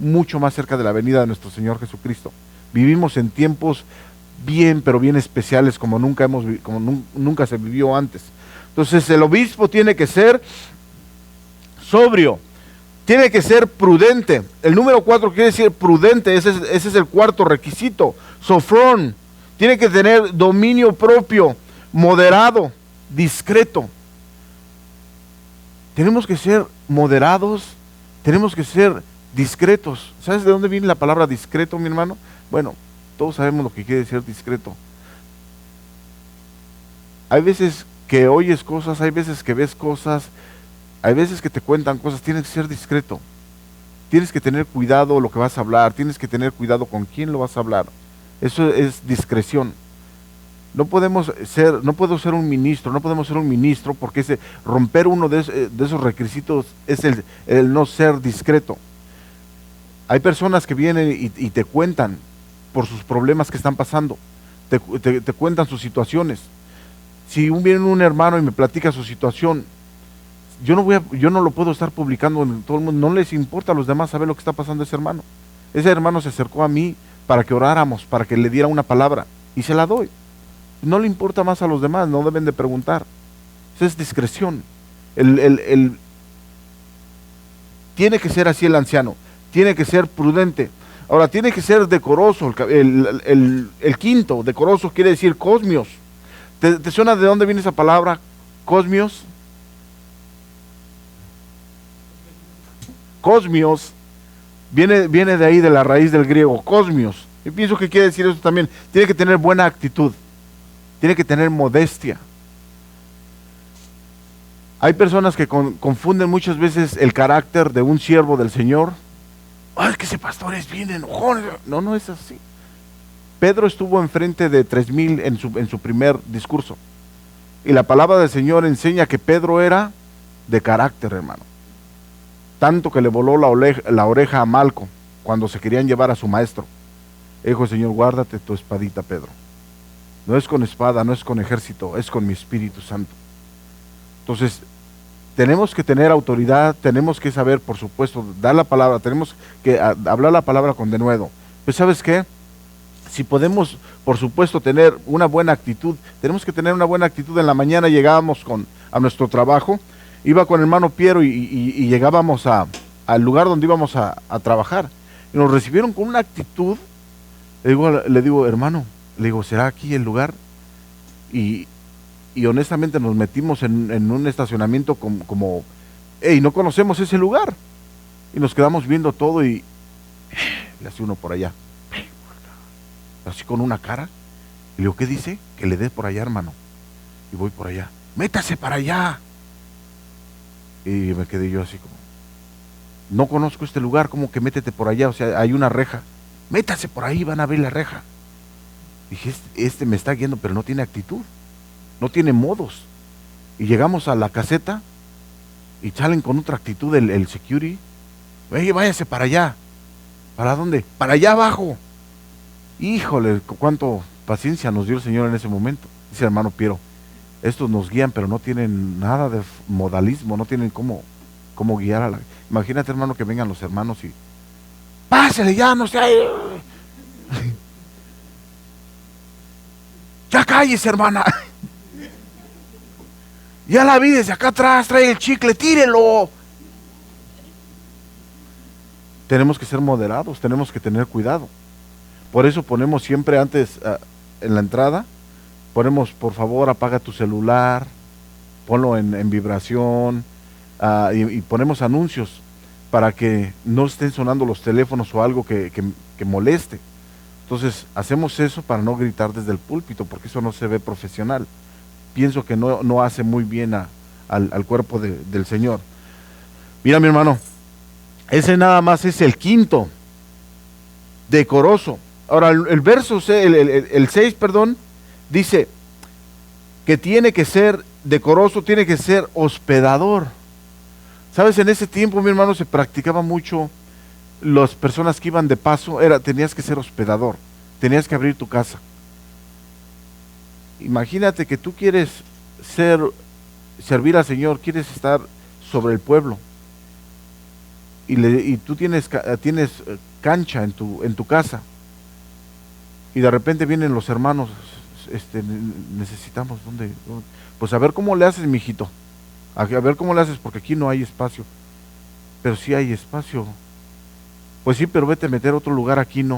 mucho más cerca de la venida de nuestro Señor Jesucristo. Vivimos en tiempos bien, pero bien especiales como nunca se vivió antes. Entonces el obispo tiene que ser sobrio, tiene que ser prudente. El número 4 quiere decir prudente, ese es el cuarto requisito. Sofrón, tiene que tener dominio propio, moderado, discreto. Tenemos que ser moderados, tenemos que ser discretos. ¿Sabes de dónde viene la palabra discreto, mi hermano? Bueno, todos sabemos lo que quiere decir discreto. Hay veces que oyes cosas, hay veces que ves cosas, hay veces que te cuentan cosas. Tienes que ser discreto. Tienes que tener cuidado lo que vas a hablar, tienes que tener cuidado con quién lo vas a hablar. Eso es discreción. No puedo ser un ministro porque romper uno de esos requisitos es el no ser discreto. Hay personas que vienen y te cuentan por sus problemas que están pasando, te cuentan sus situaciones. Si viene un hermano y me platica su situación, yo no lo puedo estar publicando en todo el mundo. No les importa a los demás saber lo que está pasando a ese hermano. Ese hermano se acercó a mí para que oráramos, para que le diera una palabra, y se la doy. No le importa más a los demás, no deben de preguntar. Esa es discreción. Tiene que ser así el anciano, tiene que ser prudente. Ahora, tiene que ser decoroso. El quinto, decoroso, quiere decir cosmios. ¿Te suena de dónde viene esa palabra, cosmios? Cosmios viene de ahí, de la raíz del griego, cosmios. Yo pienso que quiere decir eso también. Tiene que tener buena actitud, tiene que tener modestia. Hay personas que confunden muchas veces el carácter de un siervo del Señor. Es que ese pastor es bien enojón. No es así. Pedro estuvo enfrente de 3,000 en su primer discurso. Y la palabra del Señor enseña que Pedro era de carácter, hermano. Tanto que le voló la oreja a Malco cuando se querían llevar a su maestro. Dijo el Señor: guárdate tu espadita, Pedro. No es con espada, no es con ejército, es con mi Espíritu Santo. Entonces, tenemos que tener autoridad, tenemos que saber, por supuesto, dar la palabra, tenemos que hablar la palabra con denuedo. Pues, ¿sabes qué? Si podemos, por supuesto, tener una buena actitud, tenemos que tener una buena actitud. En la mañana llegábamos a nuestro trabajo, iba con el hermano Piero y llegábamos al lugar donde íbamos a trabajar. Y nos recibieron con una actitud. Le digo, hermano, ¿será aquí el lugar? Y honestamente nos metimos en un estacionamiento como no conocemos ese lugar. Y nos quedamos viendo todo y le hace uno por allá, así con una cara. Y le digo, ¿qué dice? Que le dé por allá, hermano. Y voy por allá, métase para allá. Y me quedé yo así como, no conozco este lugar, ¿cómo que métete por allá? O sea, hay una reja, métase por ahí, van a ver la reja. Dije, este me está guiando, pero no tiene actitud, no tiene modos. Y llegamos a la caseta y salen con otra actitud el security. Váyase para allá. ¿Para dónde? Para allá abajo. Híjole, cuánto paciencia nos dio el Señor en ese momento. Dice el hermano Piero, estos nos guían, pero no tienen nada de modalismo, no tienen cómo guiar a la... Imagínate, hermano, que vengan los hermanos y pásale ya, no sé. Ya cállese, hermana. Ya la vi desde acá atrás, trae el chicle, tírelo. Tenemos que ser moderados, tenemos que tener cuidado. Por eso ponemos siempre antes, en la entrada, ponemos, por favor, apaga tu celular, ponlo en vibración, y ponemos anuncios para que no estén sonando los teléfonos o algo que moleste. Entonces, hacemos eso para no gritar desde el púlpito, porque eso no se ve profesional. Pienso que no hace muy bien al cuerpo del Señor. Mira, mi hermano, ese nada más es el quinto, decoroso. Ahora, el verso, el 6, dice que tiene que ser decoroso, tiene que ser hospedador. ¿Sabes? En ese tiempo, mi hermano, se practicaba mucho. Las personas que iban de paso, tenías que ser hospedador, tenías que abrir tu casa. Imagínate que tú quieres servir al Señor, quieres estar sobre el pueblo. y tú tienes cancha en tu casa, y de repente vienen los hermanos, necesitamos, ¿dónde? Pues a ver cómo le haces, mijito, a ver cómo le haces, porque aquí no hay espacio. Pero sí hay espacio. Pues sí, pero vete a meter a otro lugar, aquí no.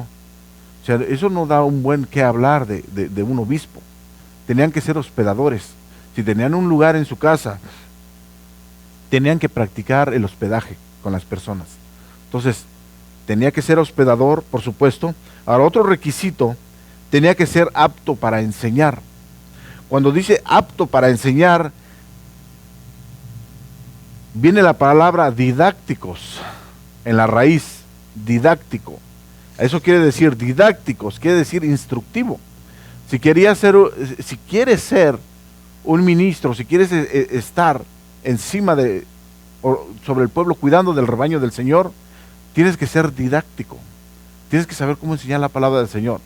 O sea, eso no da un buen qué hablar de un obispo. Tenían que ser hospedadores. Si tenían un lugar en su casa, tenían que practicar el hospedaje con las personas. Entonces, tenía que ser hospedador, por supuesto. Ahora, otro requisito, tenía que ser apto para enseñar. Cuando dice apto para enseñar, viene la palabra didácticos en la raíz, didáctico. Eso quiere decir didácticos, quiere decir instructivo. Si quieres ser un ministro, si quieres estar encima sobre el pueblo, cuidando del rebaño del Señor, tienes que ser didáctico. Tienes que saber cómo enseñar la palabra del Señor.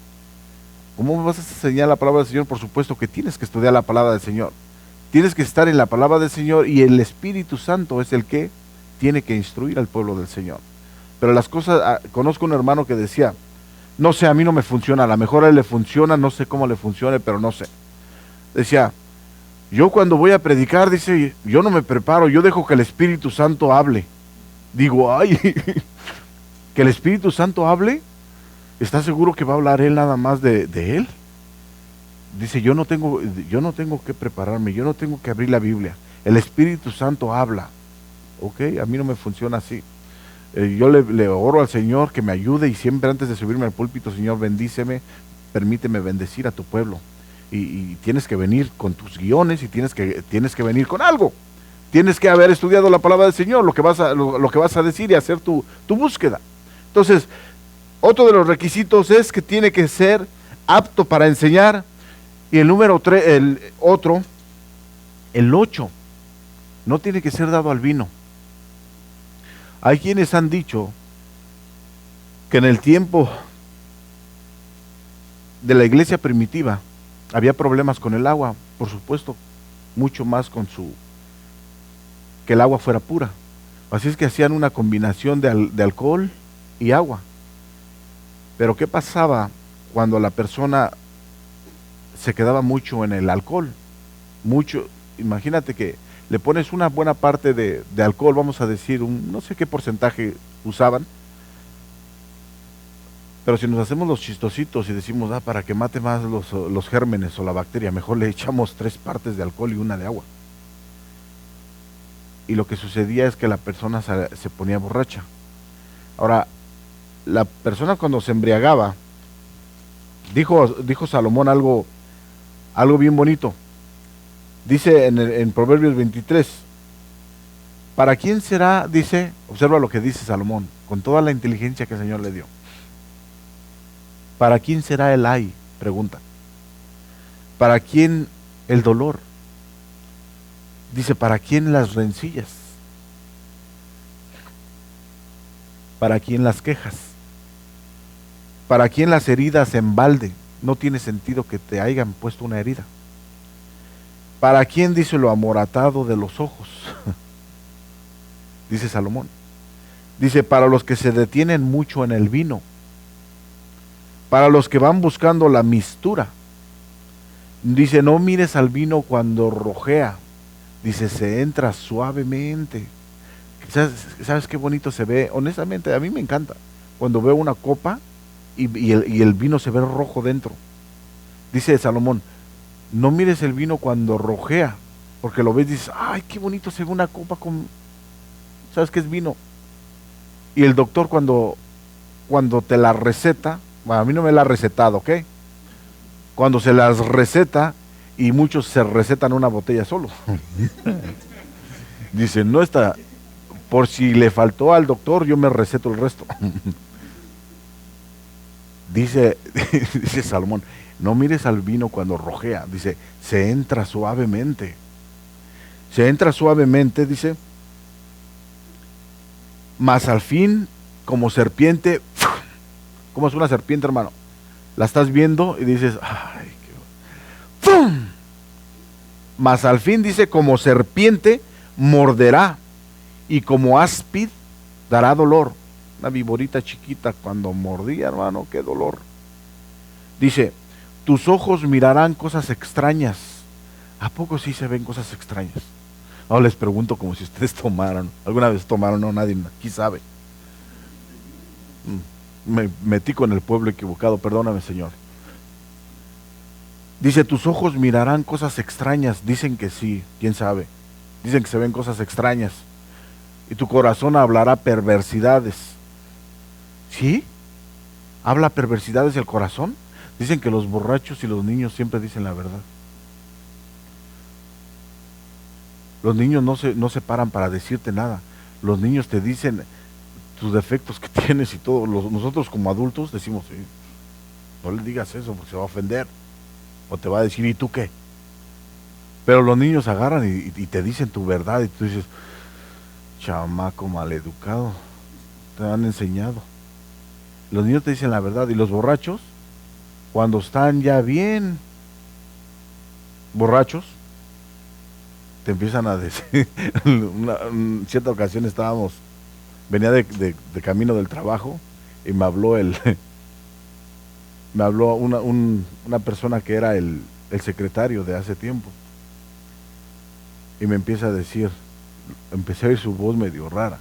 ¿Cómo vas a enseñar la palabra del Señor? Por supuesto que tienes que estudiar la palabra del Señor. Tienes que estar en la palabra del Señor, y el Espíritu Santo es el que tiene que instruir al pueblo del Señor. Pero las cosas, conozco un hermano que decía, no sé, a mí no me funciona, a lo mejor a él le funciona, no sé cómo le funcione, pero no sé. Decía, yo cuando voy a predicar, dice, yo no me preparo, yo dejo que el Espíritu Santo hable. Digo, ay, que el Espíritu Santo hable, ¿estás seguro que va a hablar él nada más de él? Dice, yo no tengo que prepararme, yo no tengo que abrir la Biblia. El Espíritu Santo habla. Ok, a mí no me funciona así. Yo le oro al Señor que me ayude, y siempre antes de subirme al púlpito, Señor, bendíceme, permíteme bendecir a tu pueblo. Y tienes que venir con tus guiones, y tienes que venir con algo. Tienes que haber estudiado la palabra del Señor, lo que vas a decir, y hacer tu búsqueda. Entonces, otro de los requisitos es que tiene que ser apto para enseñar. Y el número 3, el 8, no tiene que ser dado al vino. Hay quienes han dicho que en el tiempo de la iglesia primitiva había problemas con el agua, por supuesto, mucho más que el agua fuera pura. Así es que hacían una combinación de alcohol y agua. Pero ¿qué pasaba cuando la persona se quedaba mucho en el alcohol? Mucho, imagínate que le pones una buena parte de alcohol, vamos a decir, no sé qué porcentaje usaban, pero si nos hacemos los chistositos y decimos, para que mate más los gérmenes o la bacteria, mejor le echamos 3 partes de alcohol y 1 de agua. Y lo que sucedía es que la persona se ponía borracha. Ahora, la persona cuando se embriagaba, dijo Salomón algo bien bonito. Dice en Proverbios 23, ¿para quién será? Dice, observa lo que dice Salomón, con toda la inteligencia que el Señor le dio. ¿Para quién será el ay? Pregunta. ¿Para quién el dolor? Dice, ¿para quién las rencillas? ¿Para quién las quejas? ¿Para quién las heridas en balde? No tiene sentido que te hayan puesto una herida. ¿Para quién, dice, lo amoratado de los ojos? Dice Salomón. Dice, para los que se detienen mucho en el vino, para los que van buscando la mistura. Dice, no mires al vino cuando rojea. Dice, se entra suavemente. ¿Sabes qué bonito se ve? Honestamente, a mí me encanta cuando veo una copa y el vino se ve rojo dentro. Dice Salomón, no mires el vino cuando rojea, porque lo ves y dices, ay, qué bonito se ve una copa con... ¿Sabes qué es vino? Y el doctor cuando te la receta, bueno, a mí no me la ha recetado, ¿ok? Cuando se las receta, y muchos se recetan una botella solo. Dicen, no está, por si le faltó al doctor, yo me receto el resto. Dice Salomón, no mires al vino cuando rojea, dice, se entra suavemente. Se entra suavemente, dice, mas al fin como serpiente. ¿Cómo es una serpiente, hermano? La estás viendo y dices, ay, qué... ¡Fum! Mas al fin, dice, como serpiente morderá, y como áspid dará dolor. Una viborita chiquita cuando mordía, hermano, qué dolor. Dice, tus ojos mirarán cosas extrañas. ¿A poco sí se ven cosas extrañas? Ahora les pregunto como si ustedes tomaran. ¿Alguna vez tomaron? No, nadie aquí sabe. Me metí con el pueblo equivocado, perdóname, Señor. Dice, tus ojos mirarán cosas extrañas. Dicen que sí, quién sabe. Dicen que se ven cosas extrañas. Y tu corazón hablará perversidades. ¿Sí? ¿Habla perversidades el corazón? Dicen que los borrachos y los niños siempre dicen la verdad. Los niños no se paran para decirte nada. Los niños te dicen tus defectos que tienes y todo. Nosotros como adultos decimos, sí, no le digas eso porque se va a ofender. O te va a decir, ¿y tú qué? Pero los niños agarran y te dicen tu verdad y tú dices, chamaco maleducado, te han enseñado. Los niños te dicen la verdad y los borrachos, cuando están ya bien borrachos, te empiezan a decir, en cierta ocasión venía de camino del trabajo y me habló una persona que era el secretario de hace tiempo y me empieza a decir, empecé a oír su voz medio rara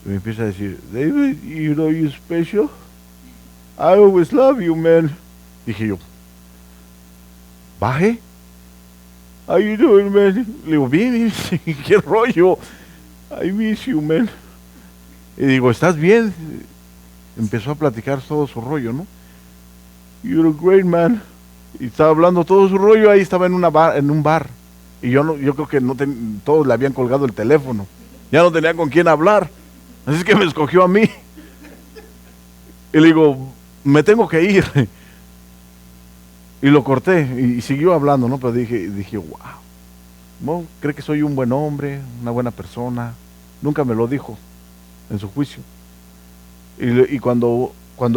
y me empieza a decir, David, you know you're special, I always love you, man. Dije yo, baje. How you doing, man? Le digo, bien, qué rollo. I miss you, man. Y digo, ¿estás bien? Empezó a platicar todo su rollo, ¿no? You're a great man. Y estaba hablando todo su rollo, ahí estaba en un bar. Y yo creo que todos le habían colgado el teléfono. Ya no tenía con quién hablar. Así es que me escogió a mí. Y le digo, me tengo que ir. Y lo corté y siguió hablando, ¿no? Pero dije, wow. No, cree que soy un buen hombre, una buena persona. Nunca me lo dijo en su juicio. Y cuando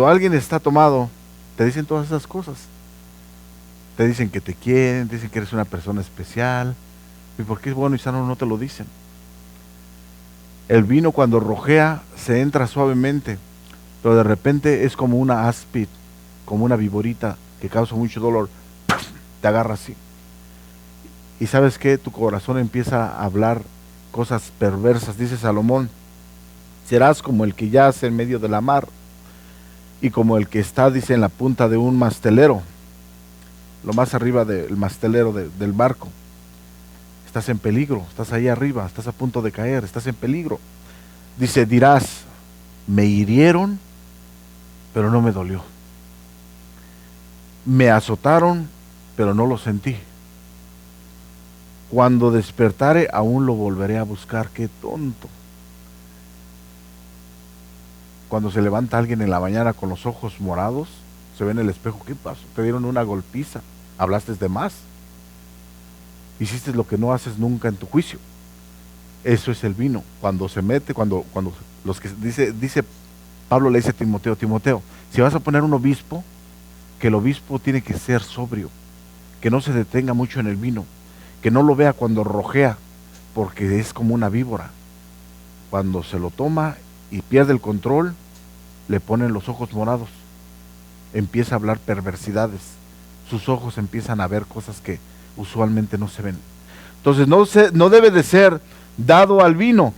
alguien está tomado, te dicen todas esas cosas. Te dicen que te quieren, te dicen que eres una persona especial. ¿Y por qué es bueno y sano no te lo dicen? El vino cuando rojea se entra suavemente, pero de repente es como una áspid, como una viborita que causa mucho dolor. Te agarra así. Y ¿sabes qué? Tu corazón empieza a hablar cosas perversas. Dice Salomón, serás como el que yace en medio de la mar y como el que está, dice, en la punta de un mastelero, lo más arriba del mastelero del barco. Estás en peligro, estás ahí arriba, estás a punto de caer, estás en peligro. Dice, dirás, me hirieron, pero no me dolió. Me azotaron, pero no lo sentí. Cuando despertare, aún lo volveré a buscar. Qué tonto. Cuando se levanta alguien en la mañana con los ojos morados, se ve en el espejo, ¿qué pasó? Te dieron una golpiza, hablaste de más. Hiciste lo que no haces nunca en tu juicio. Eso es el vino. Cuando se mete, cuando los que dice Pablo le dice a Timoteo, si vas a poner un obispo, que el obispo tiene que ser sobrio, que no se detenga mucho en el vino, que no lo vea cuando rojea, porque es como una víbora. Cuando se lo toma y pierde el control, le ponen los ojos morados, empieza a hablar perversidades, sus ojos empiezan a ver cosas que usualmente no se ven. Entonces no debe de ser dado al vino.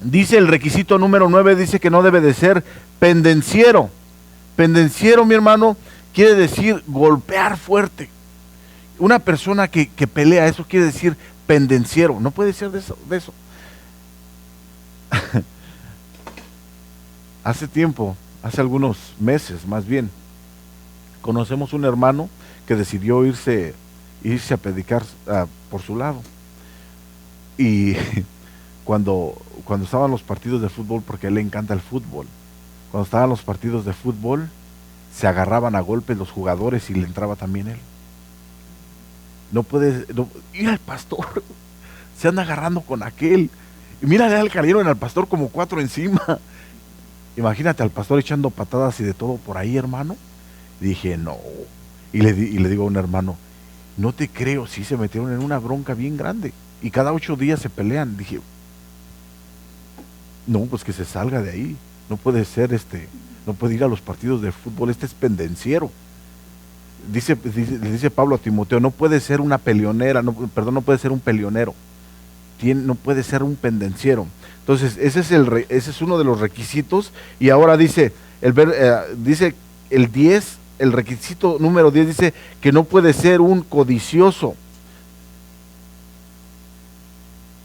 Dice el requisito número 9, dice que no debe de ser pendenciero. Pendenciero, mi hermano, quiere decir golpear fuerte. Una persona que pelea, eso quiere decir pendenciero. No puede ser de eso. Hace algunos meses más bien, conocemos un hermano que decidió irse a predicar por su lado. Y cuando estaban los partidos de fútbol, porque a él le encanta el fútbol, cuando estaban los partidos de fútbol, se agarraban a golpes los jugadores y le entraba también él. Ir al pastor, se anda agarrando con aquel. Y mira, le cayeron al pastor como 4 encima. Imagínate al pastor echando patadas y de todo por ahí, hermano. Dije, no. Y le digo a un hermano, no te creo, sí se metieron en una bronca bien grande. Y cada 8 días se pelean. Dije, No, pues que se salga de ahí. No puede ser no puede ir a los partidos de fútbol, es pendenciero. Le dice Pablo a Timoteo, no puede ser una peleonera, no, perdón, no puede ser un peleonero. No puede ser un pendenciero. Entonces, ese es uno de los requisitos. Y ahora dice dice el 10, el requisito número 10 dice que no puede ser un codicioso.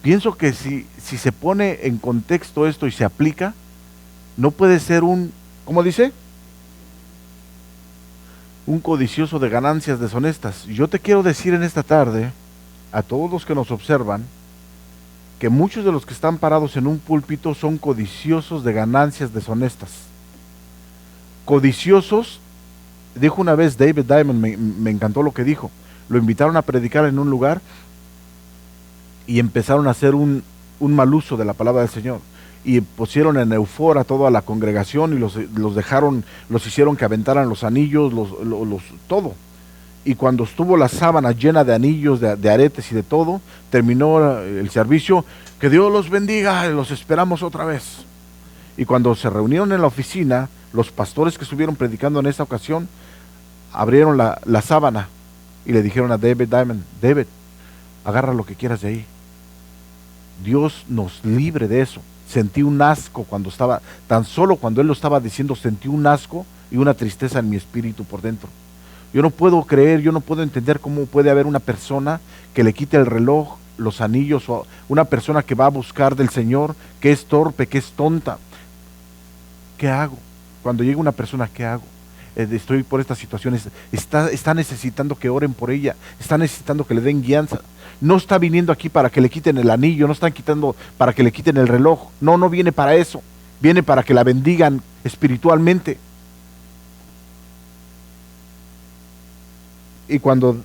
Pienso que si se pone en contexto esto y se aplica, no puede ser ¿cómo dice? Un codicioso de ganancias deshonestas. Yo te quiero decir en esta tarde, a todos los que nos observan, que muchos de los que están parados en un púlpito son codiciosos de ganancias deshonestas. Codiciosos, dijo una vez David Diamond, me encantó lo que dijo. Lo invitaron a predicar en un lugar y empezaron a hacer un mal uso de la palabra del Señor. Y pusieron en euforia a toda la congregación y los hicieron que aventaran los anillos, todo. Y cuando estuvo la sábana llena de anillos, de aretes y de todo, terminó el servicio. Que Dios los bendiga, los esperamos otra vez. Y cuando se reunieron en la oficina, los pastores que estuvieron predicando en esta ocasión, abrieron la sábana y le dijeron a David Diamond, David, agarra lo que quieras de ahí. Dios nos libre de eso. Sentí un asco tan solo cuando él lo estaba diciendo, sentí un asco y una tristeza en mi espíritu por dentro. Yo no puedo creer, yo no puedo entender cómo puede haber una persona que le quite el reloj, los anillos, o una persona que va a buscar del Señor, que es torpe, que es tonta. ¿Qué hago? Cuando llega una persona, ¿qué hago? Estoy por estas situaciones, está necesitando que oren por ella, está necesitando que le den guianza. No está viniendo aquí para que le quiten el anillo, no están quitando para que le quiten el reloj. No viene para eso. Viene para que la bendigan espiritualmente. Y cuando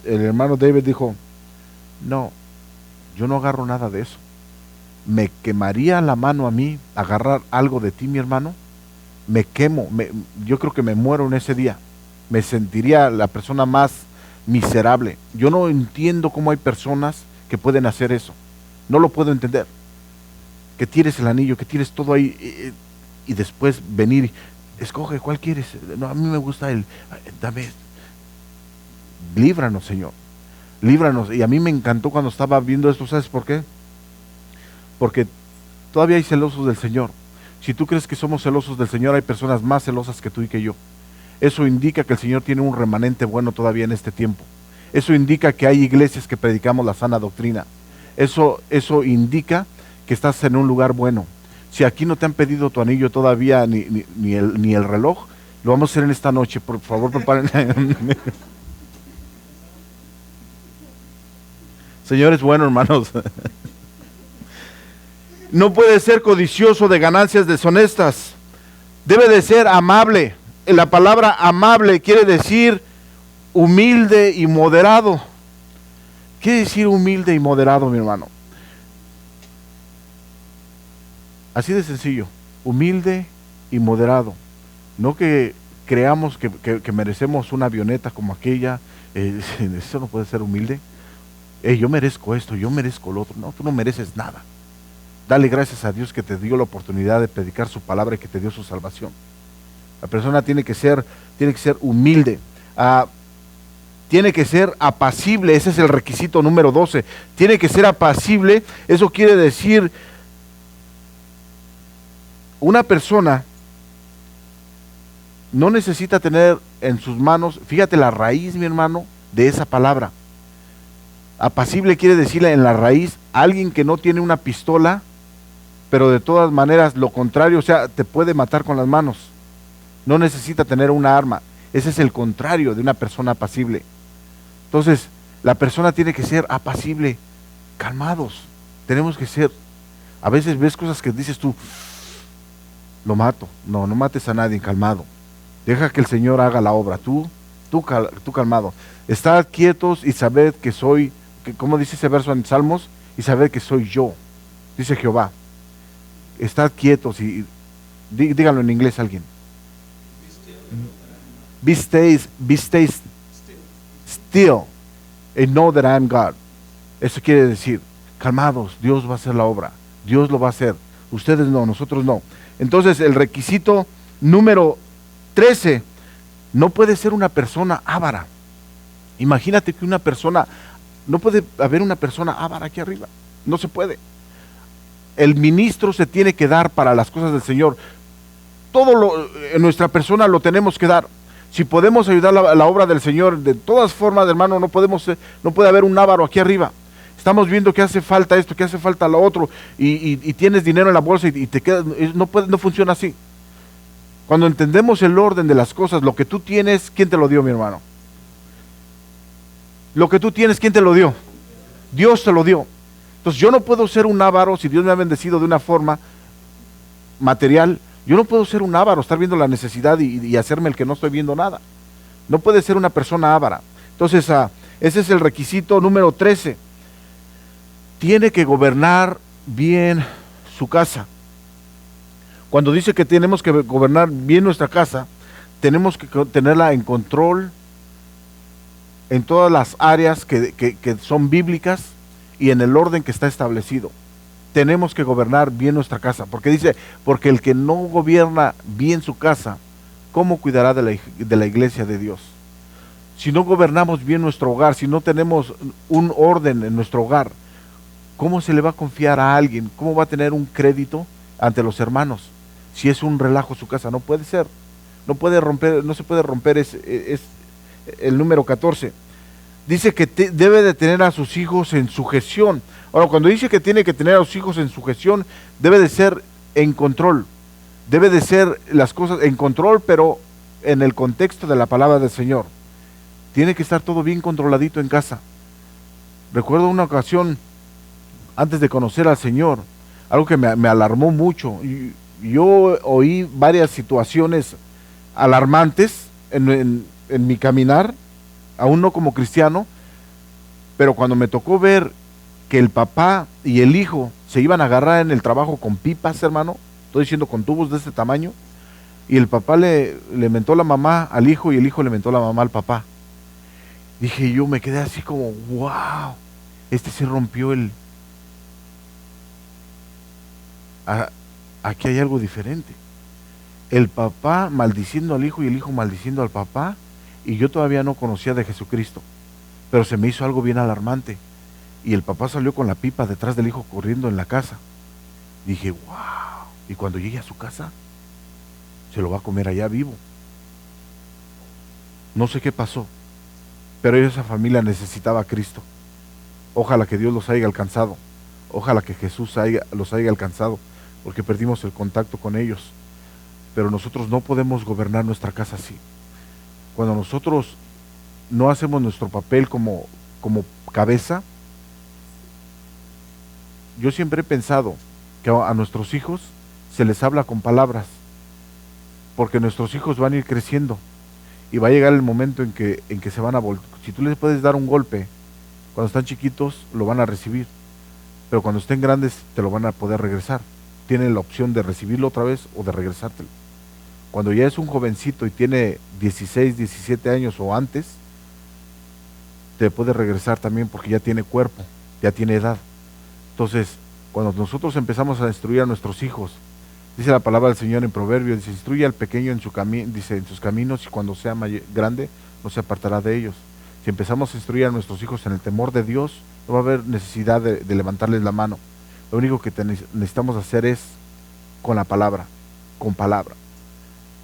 el hermano David dijo, no, yo no agarro nada de eso. Me quemaría la mano a mí agarrar algo de ti, mi hermano. Me quemo, yo creo que me muero en ese día. Me sentiría la persona más miserable. Yo no entiendo cómo hay personas que pueden hacer eso. No lo puedo entender. Que tires el anillo, que tires todo ahí y después venir, escoge cuál quieres. No, a mí me gusta dame. Líbranos, Señor. Líbranos. Y a mí me encantó cuando estaba viendo esto. ¿Sabes por qué? Porque todavía hay celosos del Señor. Si tú crees que somos celosos del Señor, hay personas más celosas que tú y que yo. Eso indica que el Señor tiene un remanente bueno todavía en este tiempo. Eso indica que hay iglesias que predicamos la sana doctrina. Eso indica que estás en un lugar bueno. Si aquí no te han pedido tu anillo todavía, ni el reloj, lo vamos a hacer en esta noche. Por favor, preparen. Señor es bueno, hermanos. No puede ser codicioso de ganancias deshonestas. Debe de ser amable. La palabra amable quiere decir humilde y moderado. ¿Qué quiere decir humilde y moderado, mi hermano? Así de sencillo. Humilde y moderado. No que creamos que merecemos una avioneta como aquella. Eso no puede ser humilde. Yo merezco esto, yo merezco lo otro. No, tú no mereces nada. Dale gracias a Dios que te dio la oportunidad de predicar su palabra y que te dio su salvación. La persona tiene que ser humilde, tiene que ser apacible. Ese es el requisito número 12. Tiene que ser apacible. Eso quiere decir una persona no necesita tener en sus manos, fíjate la raíz, mi hermano, de esa palabra. Apacible quiere decirle en la raíz alguien que no tiene una pistola, pero de todas maneras lo contrario, o sea, te puede matar con las manos. No necesita tener una arma. Ese es el contrario de una persona apacible. Entonces, la persona tiene que ser apacible, calmados. Tenemos que ser, a veces ves cosas que dices tú, lo mato. No mates a nadie, calmado. Deja que el Señor haga la obra. Tú calmado. Estad quietos y sabed que soy, ¿cómo dice ese verso en Salmos? Y sabed que soy yo, dice Jehová. Estad quietos y díganlo en inglés alguien. Be still and know that I am God. Eso quiere decir, calmados, Dios va a hacer la obra, Dios lo va a hacer, ustedes no, nosotros no. Entonces el requisito número 13, no puede ser una persona avara. Imagínate que una persona, no puede haber una persona avara aquí arriba, no se puede. El ministro se tiene que dar para las cosas del Señor. Todo en nuestra persona lo tenemos que dar. Si podemos ayudar la obra del Señor, de todas formas, hermano, no puede haber un avaro aquí arriba. Estamos viendo que hace falta esto, que hace falta lo otro, y tienes dinero en la bolsa y te quedas, no funciona así. Cuando entendemos el orden de las cosas, lo que tú tienes, ¿quién te lo dio, mi hermano? Lo que tú tienes, ¿quién te lo dio? Dios te lo dio. Entonces yo no puedo ser un avaro si Dios me ha bendecido de una forma material. Yo no puedo ser un avaro, estar viendo la necesidad y hacerme el que no estoy viendo nada. No puede ser una persona avara. Entonces ese es el requisito número 13. Tiene que gobernar bien su casa. Cuando dice que tenemos que gobernar bien nuestra casa, tenemos que tenerla en control en todas las áreas que son bíblicas y en el orden que está establecido. Tenemos que gobernar bien nuestra casa, porque dice, porque el que no gobierna bien su casa, ¿cómo cuidará de la iglesia de Dios? Si no gobernamos bien nuestro hogar, si no tenemos un orden en nuestro hogar, ¿cómo se le va a confiar a alguien? ¿Cómo va a tener un crédito ante los hermanos? Si es un relajo su casa, no puede ser. No se puede romper es el número 14. Dice que debe de tener a sus hijos en sujeción. Ahora, cuando dice que tiene que tener a sus hijos en sujeción, debe de ser en control. Debe de ser las cosas en control, pero en el contexto de la palabra del Señor. Tiene que estar todo bien controladito en casa. Recuerdo una ocasión, antes de conocer al Señor, algo que me alarmó mucho. Yo oí varias situaciones alarmantes en mi caminar, aún no como cristiano, pero cuando me tocó ver que el papá y el hijo se iban a agarrar en el trabajo con pipas, hermano, estoy diciendo con tubos de este tamaño, y el papá le mentó la mamá al hijo y el hijo le mentó la mamá al papá. Dije, yo me quedé así como, wow, se rompió aquí hay algo diferente. El papá maldiciendo al hijo y el hijo maldiciendo al papá, y yo todavía no conocía de Jesucristo, pero se me hizo algo bien alarmante, y el papá salió con la pipa detrás del hijo corriendo en la casa. Dije, wow, y cuando llegue a su casa, se lo va a comer allá vivo. No sé qué pasó, pero esa familia necesitaba a Cristo. Ojalá que Dios los haya alcanzado, ojalá que Jesús los haya alcanzado, porque perdimos el contacto con ellos. Pero nosotros no podemos gobernar nuestra casa así. Cuando nosotros no hacemos nuestro papel como cabeza, yo siempre he pensado que a nuestros hijos se les habla con palabras, porque nuestros hijos van a ir creciendo y va a llegar el momento en que se van a volver. Si tú les puedes dar un golpe, cuando están chiquitos lo van a recibir, pero cuando estén grandes te lo van a poder regresar. Tienen la opción de recibirlo otra vez o de regresártelo. Cuando ya es un jovencito y tiene 16, 17 años o antes, te puede regresar también porque ya tiene cuerpo, ya tiene edad. Entonces, cuando nosotros empezamos a instruir a nuestros hijos, dice la palabra del Señor en Proverbios, dice, instruye al pequeño en sus caminos, y cuando sea grande no se apartará de ellos. Si empezamos a instruir a nuestros hijos en el temor de Dios, no va a haber necesidad de levantarles la mano. Lo único que necesitamos hacer es con la palabra, con palabra.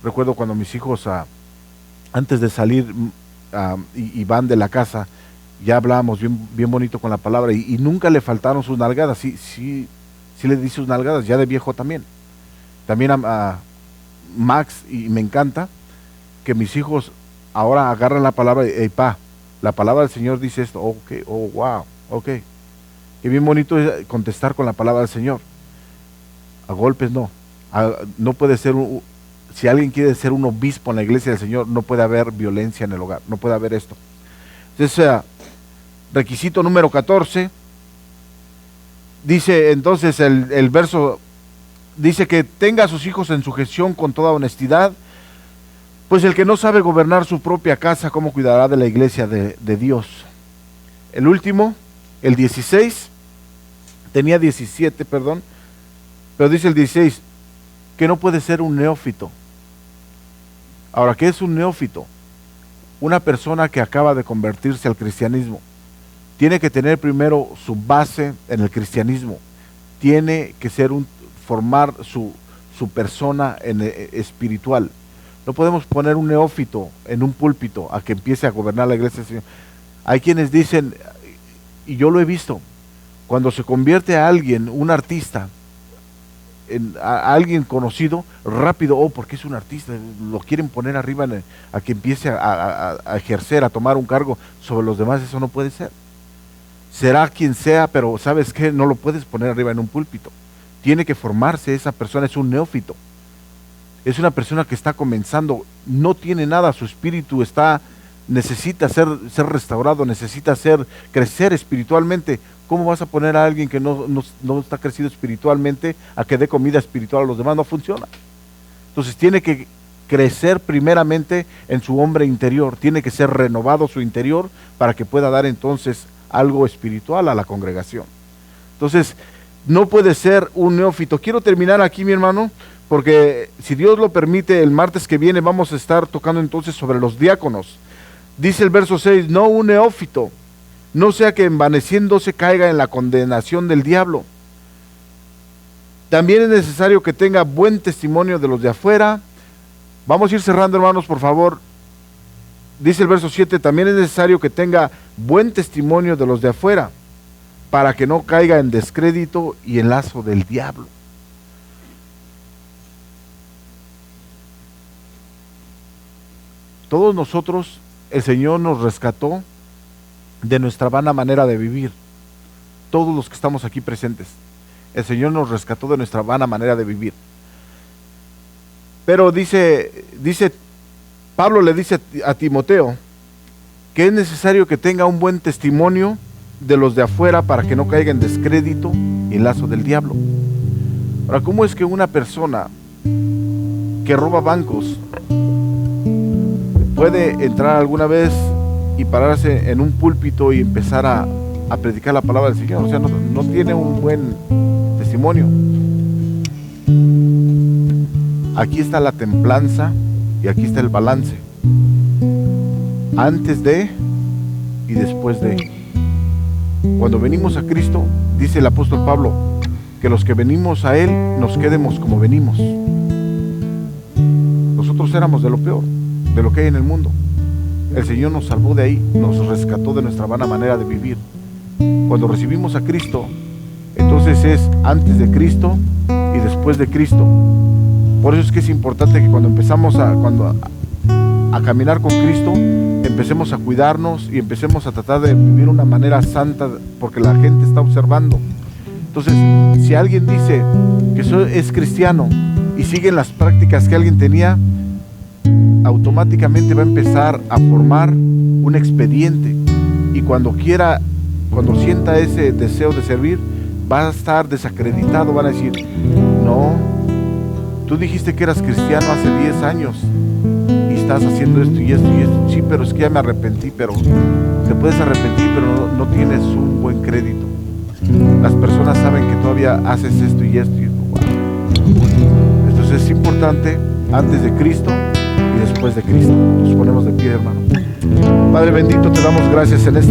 Recuerdo cuando mis hijos, antes de salir y van de la casa, ya hablábamos bien bonito con la palabra, y nunca le faltaron sus nalgadas. Sí le di sus nalgadas, ya de viejo también. También a Max, y me encanta que mis hijos ahora agarran la palabra, la palabra del Señor dice esto, ok, oh wow, ok. Y bien bonito es contestar con la palabra del Señor. A golpes no. No puede ser, si alguien quiere ser un obispo en la iglesia del Señor, no puede haber violencia en el hogar, no puede haber esto. Entonces, requisito número 14, dice entonces el verso, dice que tenga a sus hijos en sujeción con toda honestidad, pues el que no sabe gobernar su propia casa, ¿cómo cuidará de la iglesia de Dios? El último, el 16, tenía 17, perdón, pero dice el 16, que no puede ser un neófito. Ahora, ¿qué es un neófito? Una persona que acaba de convertirse al cristianismo. Tiene que tener primero su base en el cristianismo. Tiene que ser formar su persona espiritual. No podemos poner un neófito en un púlpito a que empiece a gobernar la iglesia del Señor. Hay quienes dicen, y yo lo he visto, cuando se convierte a alguien, un artista, a alguien conocido, rápido, porque es un artista, lo quieren poner arriba a que empiece a ejercer, a tomar un cargo sobre los demás. Eso no puede ser. Será quien sea, pero ¿sabes qué? No lo puedes poner arriba en un púlpito. Tiene que formarse, esa persona es un neófito. Es una persona que está comenzando, no tiene nada, su espíritu necesita ser restaurado, necesita crecer espiritualmente. ¿Cómo vas a poner a alguien que no está crecido espiritualmente a que dé comida espiritual a los demás? No funciona. Entonces tiene que crecer primeramente en su hombre interior, tiene que ser renovado su interior para que pueda dar entonces algo espiritual a la congregación. Entonces, no puede ser un neófito. Quiero terminar aquí, mi hermano, porque si Dios lo permite, el martes que viene vamos a estar tocando entonces sobre los diáconos. Dice el verso 6, no un neófito, no sea que envaneciéndose caiga en la condenación del diablo. También es necesario que tenga buen testimonio de los de afuera. Vamos a ir cerrando, hermanos, por favor. Dice el verso 7, también es necesario que tenga buen testimonio de los de afuera, para que no caiga en descrédito y en lazo del diablo. Todos nosotros, el Señor nos rescató de nuestra vana manera de vivir. Todos los que estamos aquí presentes, el Señor nos rescató de nuestra vana manera de vivir. Pero Pablo le dice a Timoteo que es necesario que tenga un buen testimonio de los de afuera para que no caiga en descrédito y en lazo del diablo. Ahora, ¿cómo es que una persona que roba bancos puede entrar alguna vez y pararse en un púlpito y empezar a predicar la palabra del Señor? O sea, no tiene un buen testimonio. Aquí está la templanza y aquí está el balance. Antes de y después de. Cuando venimos a Cristo, dice el apóstol Pablo, que los que venimos a Él nos quedemos como venimos. Nosotros éramos de lo peor, de lo que hay en el mundo. El Señor nos salvó de ahí, nos rescató de nuestra vana manera de vivir. Cuando recibimos a Cristo, entonces es antes de Cristo y después de Cristo. Por eso es que es importante que cuando empezamos a caminar con Cristo, empecemos a cuidarnos y empecemos a tratar de vivir una manera santa, porque la gente está observando. Entonces, si alguien dice que es cristiano y sigue las prácticas que alguien tenía, automáticamente va a empezar a formar un expediente, y cuando sienta ese deseo de servir, va a estar desacreditado. Van a decir, no, tú dijiste que eras cristiano hace 10 años y estás haciendo esto y esto y esto. Sí, pero es que ya me arrepentí. Pero te puedes arrepentir, pero no tienes un buen crédito. Las personas saben que todavía haces esto y esto. Wow. Entonces es importante antes de Cristo y después de Cristo. Nos ponemos de pie, hermano. Padre bendito, te damos gracias en este